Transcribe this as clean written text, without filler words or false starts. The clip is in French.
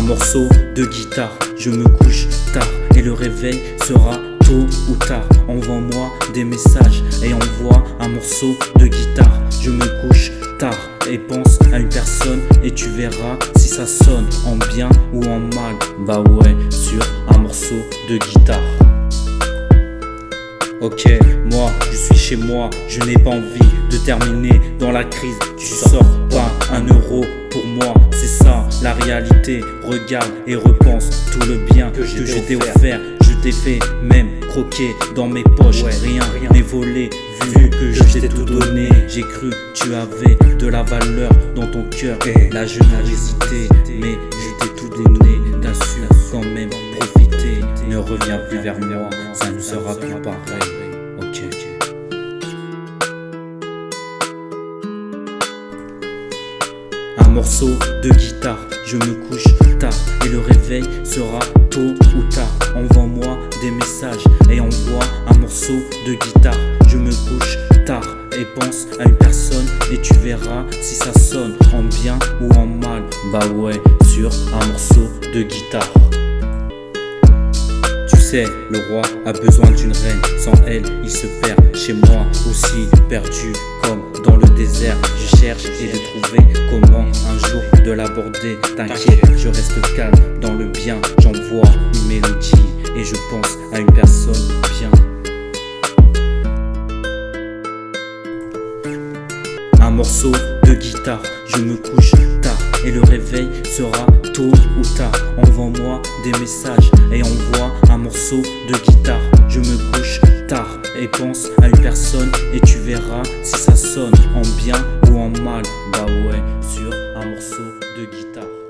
morceau de guitare, je me couche tard et le réveil sera tôt ou tard. Envoie-moi des messages et envoie un morceau de guitare. Je me couche tard et pense à une personne et tu verras si ça sonne en bien ou en mal. Bah ouais, sur un morceau de guitare. Ok, moi, je suis chez moi, je n'ai pas envie de terminer dans la crise. Tu sors pas un euro pour moi, c'est ça la réalité. Regarde et repense tout le bien que je t'ai offert. Je t'ai fait même croquer dans mes poches, rien n'est volé. Vu que je t'ai tout donné, j'ai cru tu avais de la valeur dans ton cœur. La générosité, mais je t'ai tout donné. T'as su quand même profiter. Ne reviens plus vers moi, ça ne sera plus pareil. Ok. Un morceau de guitare, je me couche tard et le réveil sera tôt ou tard. Envoie-moi des messages et envoie un morceau de guitare. Je me couche tard et pense à une personne et tu verras si ça sonne en bien ou en mal. Bah ouais, sur un morceau de guitare. Tu sais, le roi a besoin d'une reine, sans elle il se perd. Chez moi aussi perdu comme dans le désert, je cherche et de trouver comment un jour de l'aborder. T'inquiète, je reste calme dans le bien, j'envoie une mélodie et je pense à une personne bien. Un morceau de guitare, je me couche tard et le réveil sera tôt ou tard. Envoie-moi des messages et envoie un morceau de guitare. Je me couche tard et pense à une personne et tu verras si ça sonne en bien ou en mal. Bah ouais, sur un morceau de guitare.